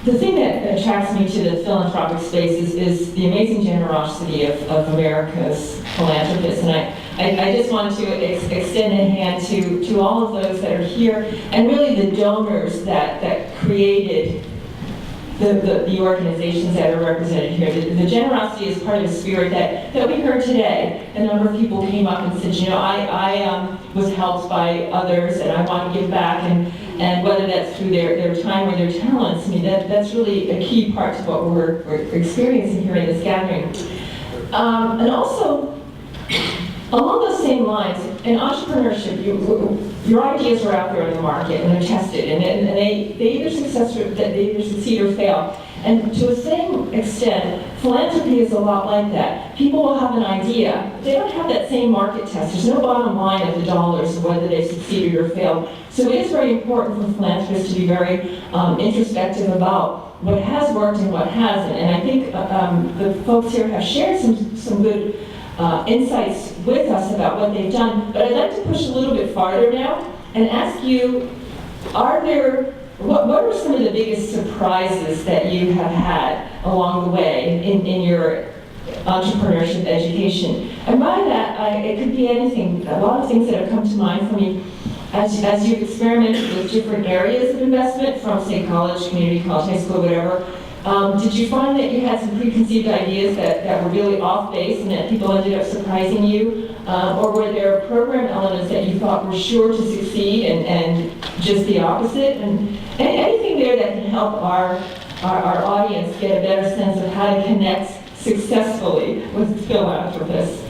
the thing that attracts me to the philanthropic space is the amazing generosity of America's philanthropists. And I just want to extend a hand to all of those that are here, and really the donors that created the organizations that are represented here. The generosity is part of the spirit that we heard today. A number of people came up and said, you know, I was helped by others and I want to give back, and whether that's through their time or their talents, I mean, that's really a key part to what we're experiencing here in this gathering. And also, along those same lines, in entrepreneurship, your ideas are out there in the market and they're tested, and they either succeed or fail. And to the same extent, philanthropy is a lot like that. People will have an idea. They don't have that same market test. There's no bottom line of the dollars of whether they succeeded or failed. So it is very important for philanthropists to be very introspective about what has worked and what hasn't. And I think the folks here have shared some good insights with us about what they've done. But I'd like to push a little bit farther now and ask you, what are some of the biggest surprises that you have had along the way in your entrepreneurship education? And by that, it could be anything. A lot of things that have come to mind for me as you've experimented with different areas of investment, from, say, college, community college, high school, whatever. Did you find that you had some preconceived ideas that were really off base and that people ended up surprising you? Or were there program elements that you thought were sure to succeed and just the opposite? And anything there that can help our audience get a better sense of how to connect successfully with philanthropists?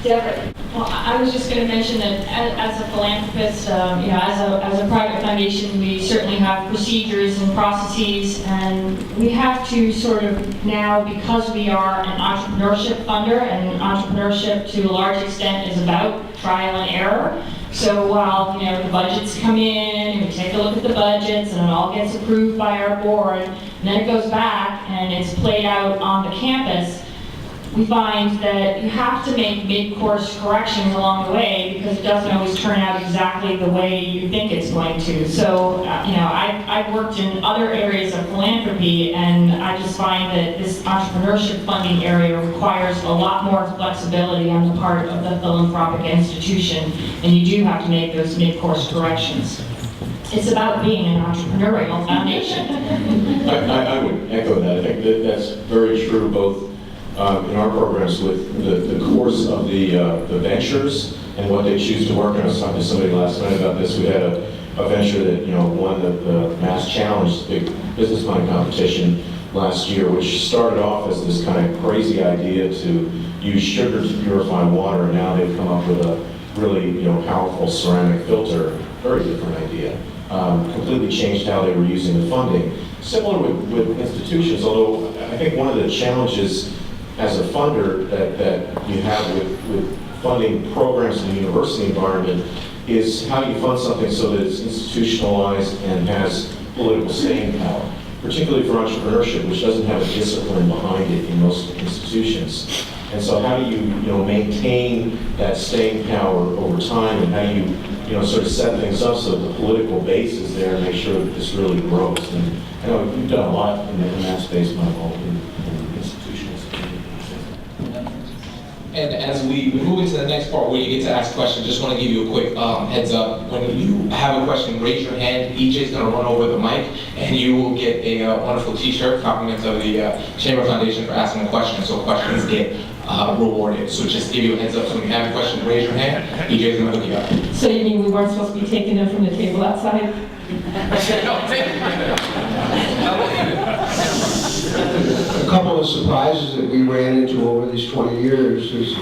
Deborah. Well, I was just going to mention that as a philanthropist, you know, as a private foundation, we certainly have procedures and processes, and we have to sort of now, because we are an entrepreneurship funder, and entrepreneurship to a large extent is about trial and error. So while, you know, the budgets come in, and we take a look at the budgets, and it all gets approved by our board, and then it goes back and it's played out on the campus, we find that you have to make mid-course corrections along the way because it doesn't always turn out exactly the way you think it's going to. So, you know, I've worked in other areas of philanthropy, and I just find that this entrepreneurship funding area requires a lot more flexibility on the part of the philanthropic institution, and you do have to make those mid-course corrections. It's about being an entrepreneurial foundation. I would echo that. I think that's very true, both in our programs with the course of the ventures and what they choose to work on. I was talking to somebody last night about this. We had a venture that, you know, won the Mass Challenge, the big business mind competition last year, which started off as this kind of crazy idea to use sugar to purify water, and now they've come up with a really, you know, powerful ceramic filter. Very different idea. Completely changed how they were using the funding. Similar with institutions, although I think one of the challenges as a funder that you have with funding programs in the university environment is how do you fund something so that it's institutionalized and has political staying power, particularly for entrepreneurship, which doesn't have a discipline behind it in most institutions. And so how do you maintain that staying power over time, and how do you sort of set things up so that the political base is there and make sure that this really grows? And I know you've done a lot in that space, Michael, in institutions. And as we move into the next part where you get to ask questions, just want to give you a quick heads up. When you have a question, raise your hand. EJ's going to run over the mic, and you will get a wonderful t-shirt, compliments of the Chamber Foundation for asking a question. So questions get rewarded. So just give you a heads up. So when you have a question, raise your hand. EJ's going to hook you up. So you mean we weren't supposed to be taking them from the table outside? A couple of surprises that we ran into over these 20 years is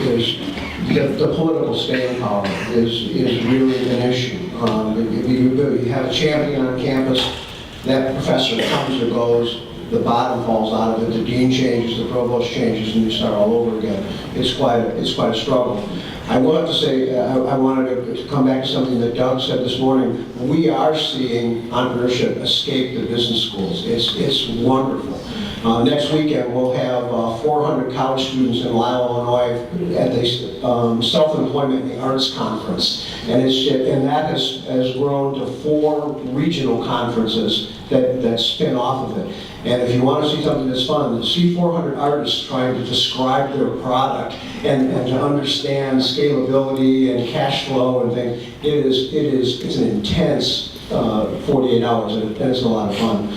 the political staying power is really an issue. If you have a champion on campus, that professor comes or goes, the bottom falls out of it, the dean changes, the provost changes, and you start all over again. It's quite a struggle. I will have to say, I wanted to come back to something that Doug said this morning. We are seeing entrepreneurship escape the business schools. It's wonderful. Next weekend, we'll have 400 college students in Lisle, Illinois at the Self-Employment in the Arts Conference. And that has grown to 4 regional conferences that spin off of it. And if you want to see something that's fun, see 400 artists trying to describe their product and to understand scalability and cash flow and things. It's an intense 48 hours, and it's a lot of fun.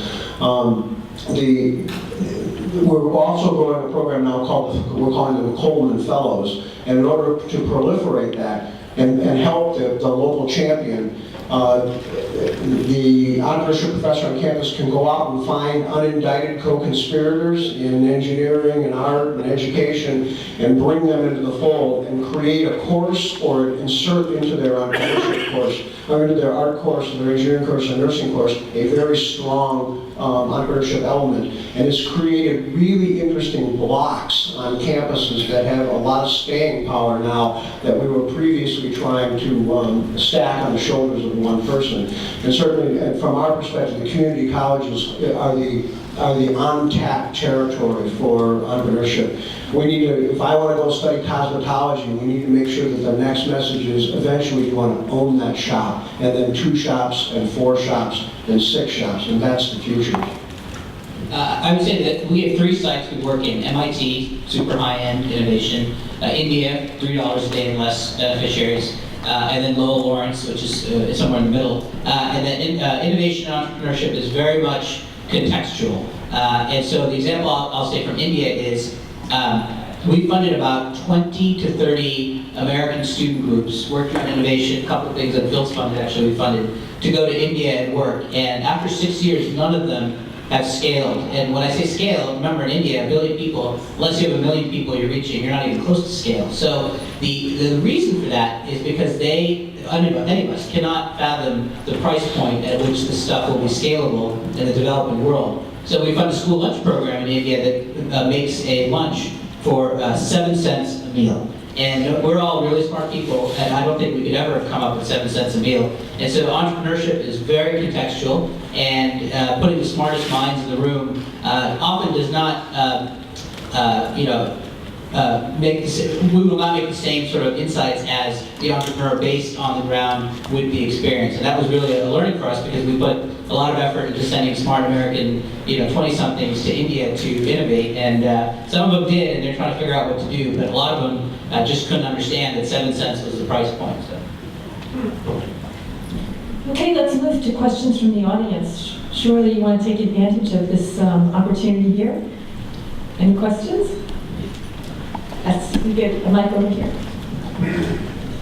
We're also growing a program now we're calling them Coleman Fellows, and in order to proliferate that and help the local champion, the entrepreneurship professor on campus can go out and find unindicted co-conspirators in engineering and art and education and bring them into the fold and create a course or insert into their entrepreneurship course, or into their art course, their engineering course, and nursing course, a very strong entrepreneurship element. And it's created really interesting blocks on campuses that have a lot of staying power now that we were previously trying to stack on the shoulders of one person. And certainly, from our perspective, the community colleges are the untapped territory for entrepreneurship. We need to, if I want to go study cosmetology, we need to make sure that the next message is eventually you want to own that shop, and then 2 shops, and 4 shops, and 6 shops, and that's the future. I would say that we have 3 sites we work in: MIT, super high-end innovation; India, $3 a day and less beneficiaries; and then Lowell Lawrence, which is somewhere in the middle. And then innovation and entrepreneurship is very much contextual. And so the example I'll say from India is we funded about 20 to 30 American student groups working on innovation, a couple of things that Phil's funded, actually, we funded, to go to India and work. And after 6 years, none of them have scaled. And when I say scale, remember in India, 1 billion people, unless you have 1 million people you're reaching, you're not even close to scale. So the reason for that is because any of us cannot fathom the price point at which this stuff will be scalable in the developing world. So we fund a school lunch program in India that makes a lunch for 7 cents a meal. And we're all really smart people, and I don't think we could ever have come up with 7 cents a meal. And so entrepreneurship is very contextual, and putting the smartest minds in the room often does not, we will not make the same sort of insights as the entrepreneur based on the ground would be experienced. And that was really a learning for us, because we put a lot of effort into sending smart American 20-somethings to India to innovate, and some of them did, and they're trying to figure out what to do, but a lot of them just couldn't understand that 7 cents was the price point. So. Okay, let's move to questions from the audience. Surely you want to take advantage of this opportunity here. Any questions? Yes, we get a mic over here.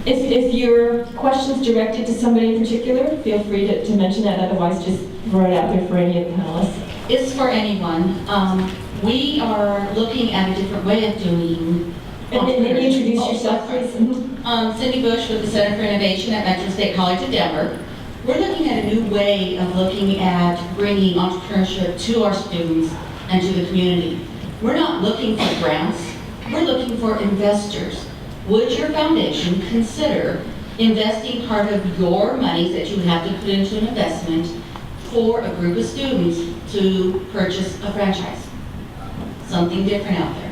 If your question's directed to somebody in particular, feel free to mention that. Otherwise, just throw it out there for any of the panelists. It's for anyone. We are looking at a different way of doing. And then introduce yourself, please. Cindy Bush with the Center for Innovation at Metro State College of Denver. We're looking at a new way of looking at bringing entrepreneurship to our students and to the community. We're not looking for grants. We're looking for investors. Would your foundation consider investing part of your monies that you would have to put into an investment for a group of students to purchase a franchise? Something different out there.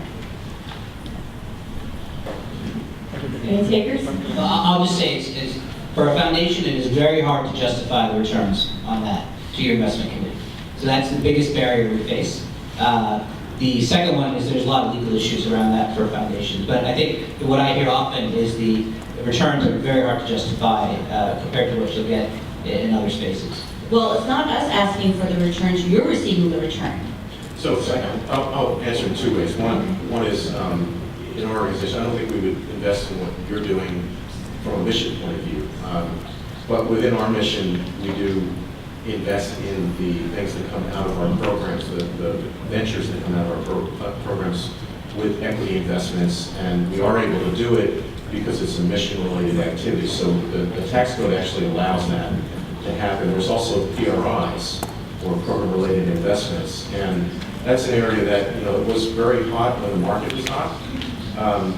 Any takers? I'll just say, is for a foundation, it is very hard to justify the returns on that to your investment committee. So that's the biggest barrier we face. The second one is there's a lot of legal issues around that for a foundation. But I think what I hear often is the returns are very hard to justify compared to what you'll get in other spaces. Well, it's not us asking for the returns, you're receiving the return. So I'll answer in 2 ways. One is, in our organization, I don't think we would invest in what you're doing from a mission point of view. But within our mission, we do invest in the things that come out of our programs, the ventures that come out of our programs with equity investments, and we are able to do it because it's a mission-related activity. So the tax code actually allows that to happen. There's also PRIs, or program-related investments, and that's an area that it was very hot when the market was hot,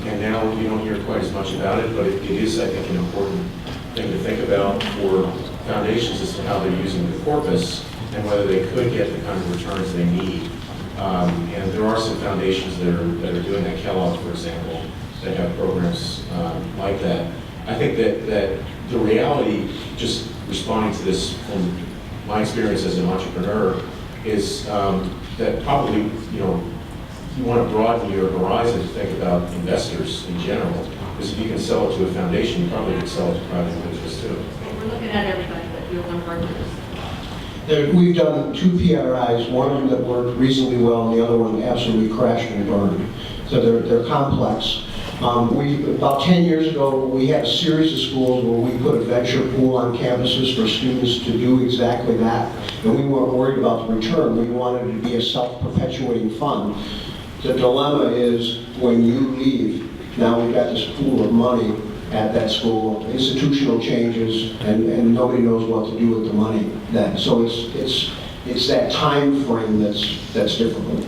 and now you don't hear quite as much about it, but it is, I think, an important thing to think about for foundations as to how they're using the corpus and whether they could get the kind of returns they need And there are some foundations that are doing that. Kellogg, for example, that have programs like that. I think that the reality, just responding to this from my experience as an entrepreneur, is that probably, you want to broaden your horizon to think about investors in general. Because if you can sell it to a foundation, you probably can sell it to private individuals too. We're looking at everybody, but you're one part of this. We've done 2 PRIs, one of them that worked reasonably well, and the other one absolutely crashed and burned. So they're complex. About 10 years ago, we had a series of schools where we put a venture pool on campuses for students to do exactly that. And we weren't worried about the return. We wanted it to be a self-perpetuating fund. The dilemma is when you leave, now we've got this pool of money at that school, institutional changes, and nobody knows what to do with the money then. So it's that time frame that's difficult.